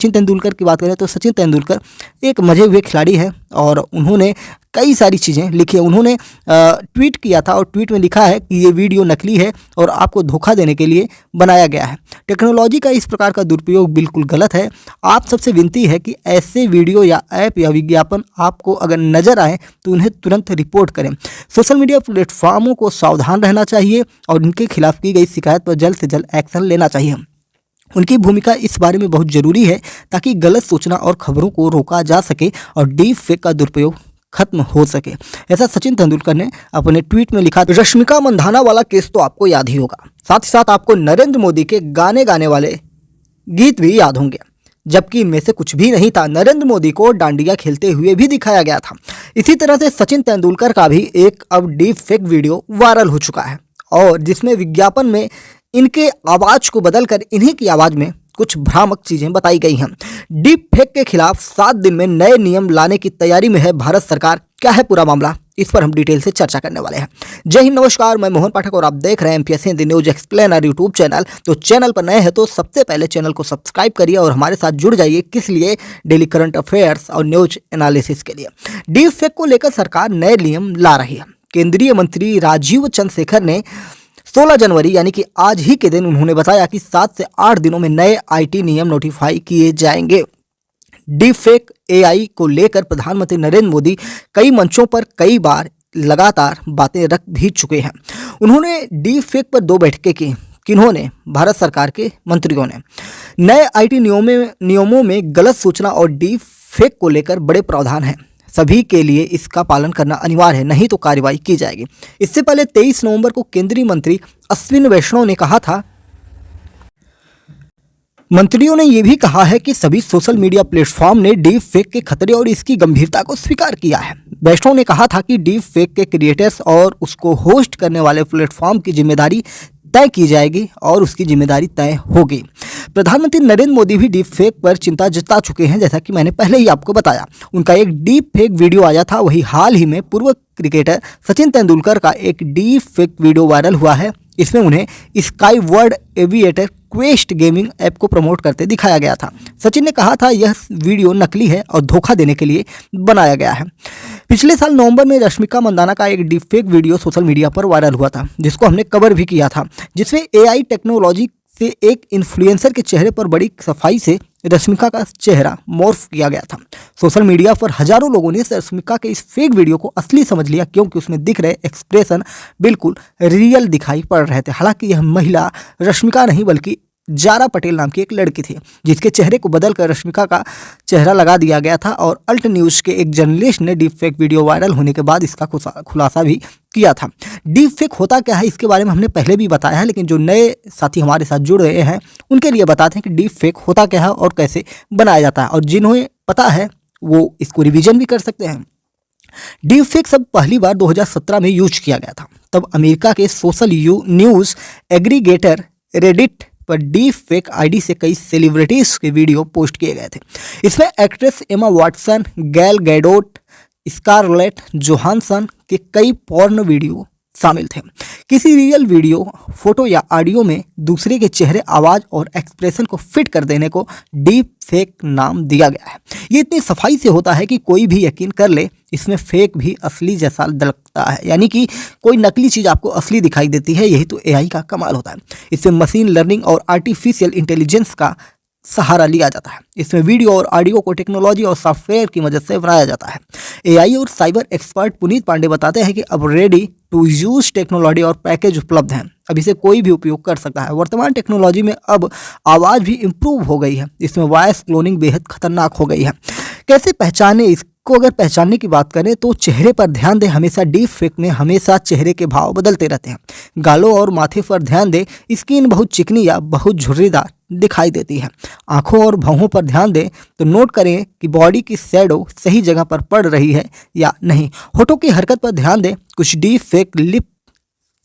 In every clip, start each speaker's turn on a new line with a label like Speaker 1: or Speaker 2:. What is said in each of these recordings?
Speaker 1: सचिन तेंदुलकर की बात करें तो सचिन तेंदुलकर एक मजे हुए खिलाड़ी है और उन्होंने कई सारी चीज़ें लिखी है। उन्होंने ट्वीट किया था और ट्वीट में लिखा है कि ये वीडियो नकली है और आपको धोखा देने के लिए बनाया गया है। टेक्नोलॉजी का इस प्रकार का दुरुपयोग बिल्कुल गलत है। आप सबसे विनती है कि ऐसे वीडियो या ऐप या विज्ञापन आपको अगर नज़र आए तो उन्हें तुरंत रिपोर्ट करें। सोशल मीडिया प्लेटफॉर्मों को सावधान रहना चाहिए और इनके खिलाफ की गई शिकायत पर जल्द से जल्द एक्शन लेना चाहिए। उनकी भूमिका इस बारे में बहुत ज़रूरी है ताकि गलत सूचना और खबरों को रोका जा सके और डीप फेक का दुरुपयोग खत्म हो सके। ऐसा सचिन तेंदुलकर ने अपने ट्वीट में लिखा। रश्मिका मंदाना वाला केस तो आपको याद ही होगा, साथ ही साथ आपको नरेंद्र मोदी के गाने वाले गीत भी याद होंगे, जबकि इनमें से कुछ भी नहीं था। नरेंद्र मोदी को डांडिया खेलते हुए भी दिखाया गया था। इसी तरह से सचिन तेंदुलकर का भी एक अब डीप फेक वीडियो वायरल हो चुका है और जिसमें विज्ञापन में इनके आवाज को बदलकर इन्हीं की आवाज में कुछ भ्रामक चीजें बताई गई हैं। डीप फेक के खिलाफ 7 दिन में नए नियम लाने की तैयारी में है भारत सरकार। क्या है पूरा मामला, इस पर हम डिटेल से चर्चा करने वाले हैं। जय हिंद, नमस्कार, मैं मोहन पाठक और आप देख रहे हैं MPSC Hindi news explainer YouTube channel. तो चैनल पर नए हैं तो सबसे पहले चैनल को सब्सक्राइब करिए और हमारे साथ जुड़ जाइए। किस लिए? डेली करंट अफेयर्स और न्यूज एनालिसिस के लिए। डीप फेक को लेकर सरकार नए नियम ला रही है। केंद्रीय मंत्री राजीव चंद्रशेखर ने 16 जनवरी यानी कि आज ही के दिन उन्होंने बताया कि 7 से 8 दिनों में नए आईटी नियम नोटिफाई किए जाएंगे। डीप फेक एआई को लेकर प्रधानमंत्री नरेंद्र मोदी कई मंचों पर कई बार लगातार बातें रख भी चुके हैं। उन्होंने डीप फेक पर 2 बैठकें की। किन्होंने? भारत सरकार के मंत्रियों ने। नए आईटी नियमों में गलत सूचना और डीप फेक को लेकर बड़े प्रावधान हैं। सभी के लिए इसका पालन करना अनिवार्य है, नहीं तो कार्रवाई की जाएगी। इससे पहले 23 नवंबर को केंद्रीय मंत्री अश्विनी वैष्णव ने कहा था। मंत्रियों ने यह भी कहा है कि सभी सोशल मीडिया प्लेटफॉर्म ने डीप फेक के खतरे और इसकी गंभीरता को स्वीकार किया है। वैष्णव ने कहा था कि डीप फेक के क्रिएटर्स और उसको होस्ट करने वाले प्लेटफॉर्म की जिम्मेदारी तय की जाएगी और उसकी जिम्मेदारी तय होगी। प्रधानमंत्री नरेंद्र मोदी भी डीप फेक पर चिंता जता चुके हैं, जैसा कि मैंने पहले ही आपको बताया। उनका एक डीप फेक वीडियो आया था, वही हाल ही में पूर्व क्रिकेटर सचिन तेंदुलकर का एक डीप फेक वीडियो वायरल हुआ है। इसमें उन्हें sky world aviator quest gaming app को प्रमोट करते दिखाया गया था। सचिन ने कहा था यह वीडियो नकली है और धोखा देने के लिए बनाया गया है। पिछले साल नवंबर में रश्मिका मंदाना का एक deep fake video social media पर वायरल हुआ था, जिसको हमने कवर भी किया था, जिसमें एआई टेक्नोलॉजी से एक इन्फ्लुएंसर के चेहरे पर बड़ी सफाई से रश्मिका का चेहरा मॉर्फ किया गया था। सोशल मीडिया पर हजारों लोगों ने रश्मिका के इस फेक वीडियो को असली समझ लिया, क्योंकि उसमें दिख रहे एक्सप्रेशन बिल्कुल रियल दिखाई पड़ रहे थे। हालांकि यह महिला रश्मिका नहीं बल्कि जारा पटेल नाम की एक लड़की थी, जिसके चेहरे को बदलकर रश्मिका का चेहरा लगा दिया गया था। और अल्ट न्यूज़ के एक जर्नलिस्ट ने डीप फेक वीडियो वायरल होने के बाद इसका खुलासा भी किया था। डीप फेक होता क्या है इसके बारे में हमने पहले भी बताया है, लेकिन जो नए साथी हमारे साथ जुड़ रहे हैं उनके लिए बताते हैं कि डीप फेक होता क्या है और कैसे बनाया जाता है, और जिन्हें पता है वो इसको रिवीजन भी कर सकते हैं। डीप फेक सब पहली बार 2017 में यूज किया गया था। तब अमेरिका के सोशल न्यूज़ एग्रीगेटर रेडिट पर डीप फेक आईडी से कई सेलिब्रिटीज के वीडियो पोस्ट किए गए थे। इसमें एक्ट्रेस एमा Watson, Gal Gadot, Scarlett Johansson के कई पॉर्न वीडियो शामिल थे। किसी रियल वीडियो, फोटो या ऑडियो में दूसरे के चेहरे, आवाज़ और एक्सप्रेशन को फिट कर देने को डीप फेक नाम दिया गया है। ये इतनी सफाई से होता है कि कोई भी यकीन कर ले इसमें फेक भी असली जैसा लगता है, यानी कि कोई नकली चीज़ आपको असली दिखाई देती है। यही तो एआई का कमाल होता है। इसमें मशीन लर्निंग और आर्टिफिशियल इंटेलिजेंस का सहारा लिया जाता है। इसमें वीडियो और ऑडियो को टेक्नोलॉजी और सॉफ्टवेयर की मदद से बनाया जाता है। एआई और साइबर एक्सपर्ट पुनीत पांडे बताते हैं कि अब रेडी टू यूज टेक्नोलॉजी और पैकेज उपलब्ध हैं। अब इसे कोई भी उपयोग कर सकता है। वर्तमान टेक्नोलॉजी में अब आवाज़ भी इम्प्रूव हो गई है। इसमें वॉइस क्लोनिंग बेहद खतरनाक हो गई है। कैसे पहचाने इसको? अगर पहचानने की बात करें तो चेहरे पर ध्यान दें। हमेशा डीप फेक में हमेशा चेहरे के भाव बदलते रहते हैं। गालों और माथे पर ध्यान दें। स्किन बहुत चिकनी या बहुत झुर्रीदार दिखाई देती है। आंखों और भौहों पर ध्यान दें तो नोट करें कि बॉडी की शैडो सही जगह पर पड़ रही है या नहीं। होठों की हरकत पर ध्यान दें। कुछ डीप फेक लिप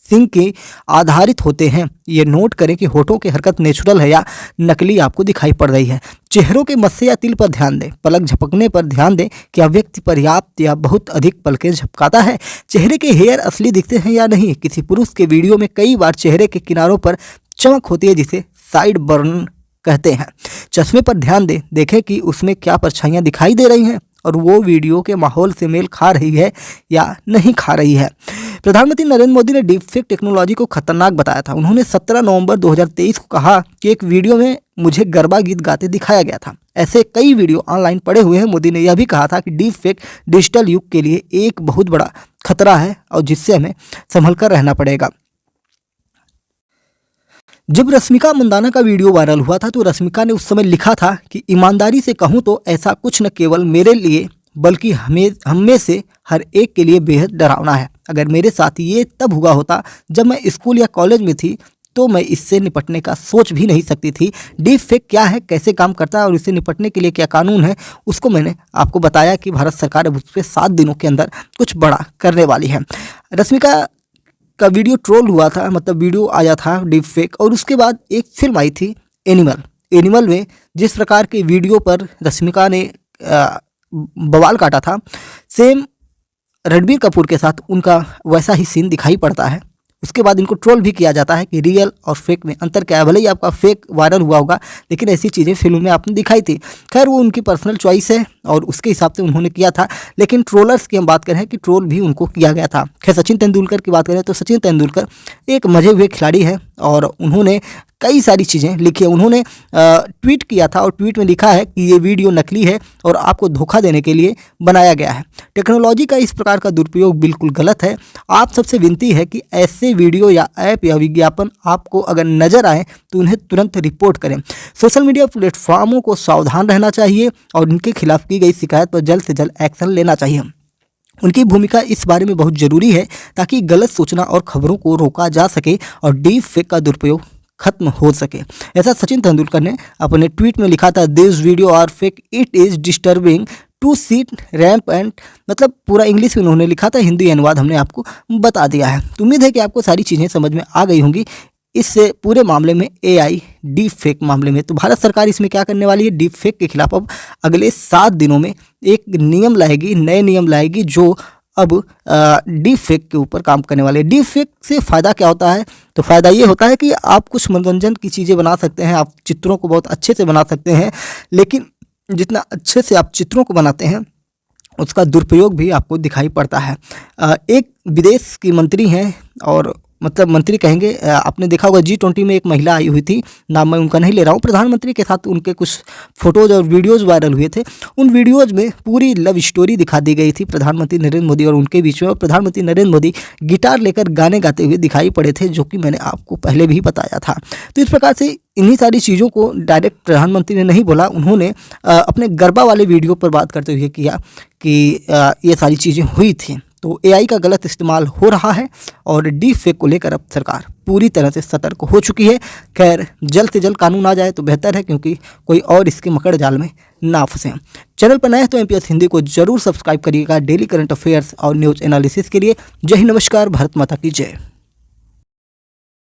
Speaker 1: सिंक के आधारित होते हैं। ये नोट करें कि होठों की हरकत नेचुरल है या नकली आपको दिखाई पड़ रही है। चेहरों के मस्से या तिल पर ध्यान दें। पलक झपकने पर ध्यान दें। क्या व्यक्ति पर्याप्त या बहुत अधिक पलकें झपकाता है? चेहरे के हेयर असली दिखते हैं या नहीं? किसी पुरुष के वीडियो में कई बार चेहरे के किनारों पर चमक होती है, जिसे साइड बर्न कहते हैं। चश्मे पर ध्यान दें, देखें कि उसमें क्या परछाइयाँ दिखाई दे रही हैं और वो वीडियो के माहौल से मेल खा रही है या नहीं खा रही है। प्रधानमंत्री नरेंद्र मोदी ने डीप फेक टेक्नोलॉजी को खतरनाक बताया था। उन्होंने 17 नवंबर 2023 को कहा कि एक वीडियो में मुझे गरबा गीत गाते दिखाया गया था। ऐसे कई वीडियो ऑनलाइन पड़े हुए हैं। मोदी ने यह भी कहा था कि डीप फेक डिजिटल युग के लिए एक बहुत बड़ा खतरा है और जिससे हमें संभल कर रहना पड़ेगा। जब रश्मिका मंदाना का वीडियो वायरल हुआ था तो रश्मिका ने उस समय लिखा था कि ईमानदारी से कहूँ तो ऐसा कुछ न केवल मेरे लिए बल्कि हम में से हर एक के लिए बेहद डरावना है। अगर मेरे साथ ये तब हुआ होता जब मैं स्कूल या कॉलेज में थी तो मैं इससे निपटने का सोच भी नहीं सकती थी। डीप फेक क्या है, कैसे काम करता है और इससे निपटने के लिए क्या कानून है, उसको मैंने आपको बताया कि भारत सरकार अब उस पर 7 दिनों के अंदर कुछ बड़ा करने वाली है। रश्मिका का वीडियो ट्रोल हुआ था, मतलब वीडियो आया था डीप फेक, और उसके बाद एक फिल्म आई थी एनिमल में जिस प्रकार के वीडियो पर रश्मिका ने बवाल काटा था, सेम रणबीर कपूर के साथ उनका वैसा ही सीन दिखाई पड़ता है। उसके बाद इनको ट्रोल भी किया जाता है कि रियल और फेक में अंतर क्या है। भले ही आपका फेक वायरल हुआ होगा लेकिन ऐसी चीज़ें फिल्म में आपने दिखाई थी। खैर वो उनकी पर्सनल चॉइस है और उसके हिसाब से उन्होंने किया था, लेकिन ट्रोलर्स की हम बात करें कि ट्रोल भी उनको किया गया था। खैर सचिन तेंदुलकर की बात करें तो सचिन तेंदुलकर एक मजे हुए खिलाड़ी है और उन्होंने कई सारी चीज़ें लिखी है। उन्होंने ट्वीट किया था और ट्वीट में लिखा है कि ये वीडियो नकली है और आपको धोखा देने के लिए बनाया गया है। टेक्नोलॉजी का इस प्रकार का दुरुपयोग बिल्कुल गलत है। आप सबसे विनती है कि ऐसे वीडियो या ऐप या विज्ञापन आपको अगर नज़र आए तो उन्हें तुरंत रिपोर्ट करें। सोशल मीडिया प्लेटफॉर्मों को सावधान रहना चाहिए और इनके खिलाफ की गई शिकायत पर जल्द से जल्द एक्शन लेना चाहिए। उनकी भूमिका इस बारे में बहुत ज़रूरी है ताकि गलत सूचना और खबरों को रोका जा सके और डीप फेक का दुरुपयोग खत्म हो सके। ऐसा सचिन तेंदुलकर ने अपने ट्वीट में लिखा था, this video are fake, it is disturbing to see ramp and, मतलब पूरा इंग्लिश में उन्होंने लिखा था, हिंदी अनुवाद हमने आपको बता दिया है। तो उम्मीद है कि आपको सारी चीज़ें समझ में आ गई होंगी इससे पूरे मामले में, एआई डीप फेक मामले में। तो भारत सरकार इसमें क्या करने वाली है, डीप फेक के खिलाफ अब अगले 7 दिनों में एक नियम लाएगी, नए नियम लाएगी जो अब डीप फेक के ऊपर काम करने वाले। डीप फेक से फ़ायदा क्या होता है, तो फ़ायदा ये होता है कि आप कुछ मनोरंजन की चीज़ें बना सकते हैं, आप चित्रों को बहुत अच्छे से बना सकते हैं, लेकिन जितना अच्छे से आप चित्रों को बनाते हैं उसका दुरुपयोग भी आपको दिखाई पड़ता है। एक विदेश की मंत्री हैं और मतलब मंत्री कहेंगे, आपने देखा होगा G20 में एक महिला आई हुई थी, नाम मैं उनका नहीं ले रहा हूँ, प्रधानमंत्री के साथ उनके कुछ फोटोज़ और वीडियोज़ वायरल हुए थे। उन वीडियोज़ में पूरी लव स्टोरी दिखा दी गई थी प्रधानमंत्री नरेंद्र मोदी और उनके बीच में, और प्रधानमंत्री नरेंद्र मोदी गिटार लेकर गाने गाते हुए दिखाई पड़े थे, जो कि मैंने आपको पहले भी बताया था। तो इस प्रकार से इन्हीं सारी चीज़ों को डायरेक्ट प्रधानमंत्री ने नहीं बोला, उन्होंने अपने गरबा वाले वीडियो पर बात करते हुए किया कि ये सारी चीज़ें हुई थी। तो एआई का गलत इस्तेमाल हो रहा है और डीप फेक को लेकर अब सरकार पूरी तरह से सतर्क हो चुकी है। खैर जल्द से जल्द कानून आ जाए तो बेहतर है, क्योंकि कोई और इसके मकड़ जाल में ना फंसे। चैनल पर नए हैं तो MPS हिंदी को जरूर सब्सक्राइब करिएगा डेली करंट अफेयर्स और न्यूज़ एनालिसिस के लिए। जय हिंद, नमस्कार, भारत माता की जय।